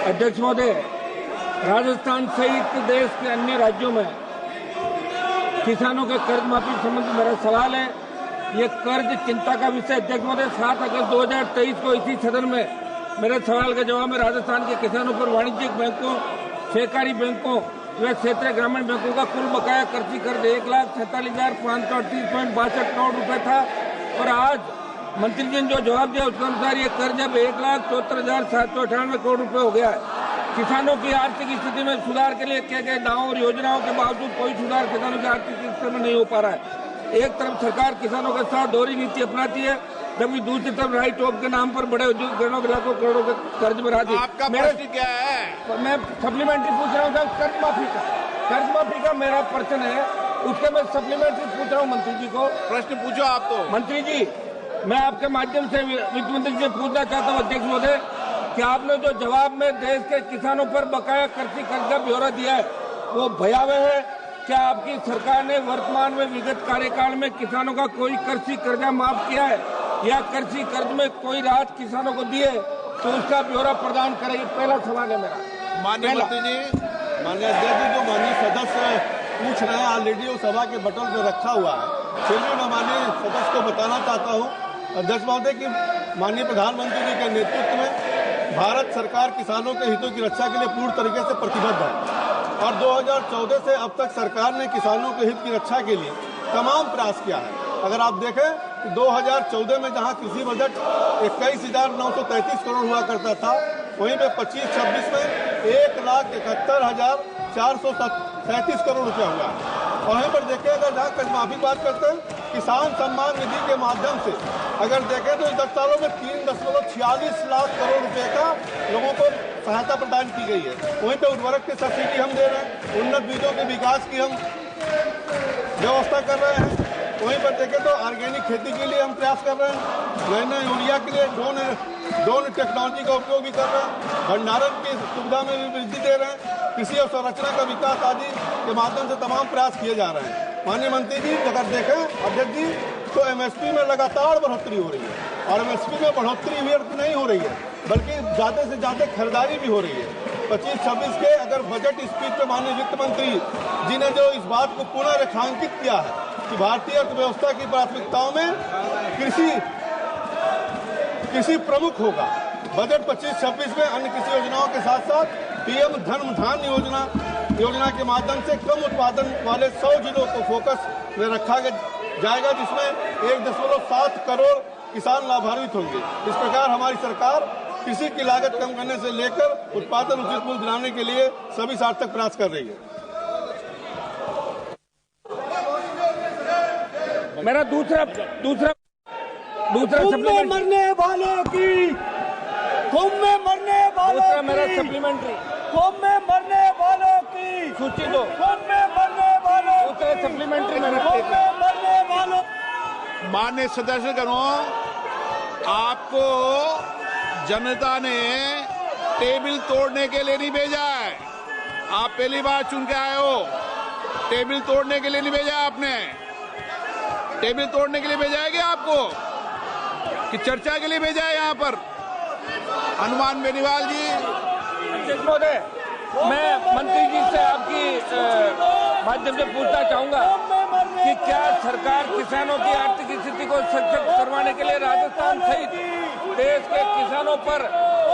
अध्यक्ष महोदय, राजस्थान सहित देश के अन्य राज्यों में किसानों के कर्ज माफी संबंधी मेरा सवाल है। ये कर्ज चिंता का विषय। अध्यक्ष महोदय, 7 अगस्त 2023 को इसी सदन में मेरे सवाल के जवाब में राजस्थान के किसानों पर वाणिज्यिक बैंकों, सहकारी बैंकों व क्षेत्रीय ग्रामीण बैंकों का कुल बकाया कृषि कर्ज 1,47,538.62 करोड़ रुपए था और आज मंत्री जी ने जो जवाब दिया उसके अनुसार ये कर्ज अब 1,74,798 करोड़ रुपए हो गया है। किसानों की आर्थिक स्थिति में सुधार के लिए किए गए दावों और योजनाओं के बावजूद कोई सुधार किसानों की आर्थिक स्थिति में नहीं हो पा रहा है। एक तरफ सरकार किसानों के साथ दोहरी नीति अपनाती है, जबकि दूसरी तरफ राइट ऑफ के नाम पर बड़े उद्योगों के लाखों करोड़ों के कर्ज में राजी। आपका प्रश्न क्या है? मैं सप्लीमेंट्री पूछ रहा हूँ साहब, कर्ज माफी का मेरा प्रश्न है, उसके मैं सप्लीमेंट्री पूछ रहा हूँ मंत्री जी को। प्रश्न पूछो आप। तो मंत्री जी, मैं आपके माध्यम से वित्त मंत्री जी से पूछना चाहता हूँ अध्यक्ष महोदय कि आपने जो जवाब में देश के किसानों पर बकाया कृषि कर्ज का ब्यौरा दिया है वो भयावह है। क्या आपकी सरकार ने वर्तमान में विगत कार्यकाल में किसानों का कोई कृषि कर्जा माफ किया है या कृषि कर्ज में कोई राहत किसानों को दी है तो उसका ब्यौरा प्रदान करेगी? पहला सवाल है मेरा। माननीय मंत्री जी, माननीय अध्यक्ष जी, जो माननीय सदस्य पूछ रहे हैं ऑलरेडी वो सभा के बटन पे रखा हुआ है। फिर भी मैं माननीय सदस्य को बताना चाहता हूँ अध्यक्ष महोदय कि माननीय प्रधानमंत्री जी के नेतृत्व में भारत सरकार किसानों के हितों की रक्षा के लिए पूर्ण तरीके से प्रतिबद्ध है और 2014 से अब तक सरकार ने किसानों के हित की रक्षा के लिए तमाम प्रयास किया है। अगर आप देखें कि 2014 में जहां कृषि बजट 21,933 करोड़ हुआ करता था, वहीं पे 25-26 में 1,71,437 करोड़ रुपया हुआ है। और वहीं पर देखें अगर जहाँ कर्ज माफी की बात करते हैं, किसान सम्मान निधि के माध्यम से अगर देखें तो 10 सालों में 3.46 लाख करोड़ रुपए का लोगों को सहायता प्रदान की गई है। वहीं पे उर्वरक की सब्सिडी हम दे रहे हैं, उन्नत बीजों के विकास की हम व्यवस्था कर रहे हैं। वहीं पर देखें तो ऑर्गेनिक खेती के लिए हम प्रयास कर रहे हैं, नए यूरिया के लिए ड्रोन टेक्नोलॉजी का उपयोग भी कर रहे हैं, भंडारण की सुविधा में भी वृद्धि दे रहे हैं, कृषि और संरचना का विकास आदि के माध्यम से तमाम प्रयास किए जा रहे हैं। माननीय मंत्री जी, अगर देखें अध्यक्ष जी तो एमएसपी में लगातार बढ़ोतरी हो रही है और एमएसपी में बढ़ोतरी व्यर्थ नहीं हो रही है बल्कि ज्यादा से ज्यादा खरीदारी भी हो रही है। 25-26 के अगर बजट स्पीच में माननीय वित्त मंत्री जी ने जो इस बात को पुनः रेखांकित किया है कि भारतीय अर्थव्यवस्था की प्राथमिकताओं में कृषि प्रमुख होगा। बजट 25-26 में अन्य कृषि योजनाओं के साथ साथ पीएम धन योजना के माध्यम से कम उत्पादन वाले 100 जिलों को फोकस में रखा जाएगा, जिसमें 1.7 करोड़ किसान लाभान्वित होंगे। इस प्रकार हमारी सरकार कृषि की लागत कम करने से लेकर उत्पादन उचित मूल्य दिलाने के लिए सभी सार्थक प्रयास कर रही है। मेरा दूसरा मरने वालों की कुंभ में मरने वालों मेरा सप्लीमेंट्री कुंभ में मरने वालों की सूची दो, कुंभ में मरने वालों सप्लीमेंट्री कुंभ में मरने वालों। माननीय सदस्यगणों, आपको जनता ने टेबल तोड़ने के लिए नहीं भेजा है। आप पहली बार चुन के आए हो। टेबल तोड़ने के लिए नहीं भेजा आपने। टेबल तोड़ने के लिए भेजा है क्या आपको कि चर्चा के लिए भेजा है? यहाँ पर हनुमान बेनीवाल जी। अध्यक्ष महोदय, मैं मंत्री जी से आपकी माध्यम से पूछना चाहूंगा कि क्या सरकार किसानों की आर्थिक स्थिति को सशक्त करवाने के लिए राजस्थान सहित देश के किसानों पर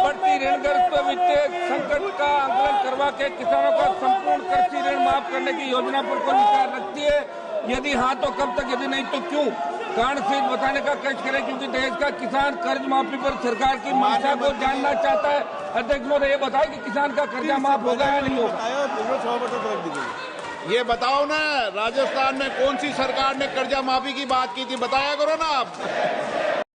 बढ़ती ऋणग्रस्त वित्तीय संकट का आकलन करवा के किसानों का संपूर्ण कृषि ऋण माफ करने की योजना पर कोई विचार रखती है? यदि हाँ तो कब तक, यदि नहीं तो क्यों? कारण सहित बताने का कष्ट करें, क्योंकि देश का किसान कर्ज माफी पर सरकार की मंशा को जानना चाहता है। अध्यक्ष महोदय, ये बताए कि किसान का कर्जा माफ होगा या नहीं होगा? ये बताओ ना, राजस्थान में कौन सी सरकार ने कर्जा माफी की बात की थी? बताया करो ना आप।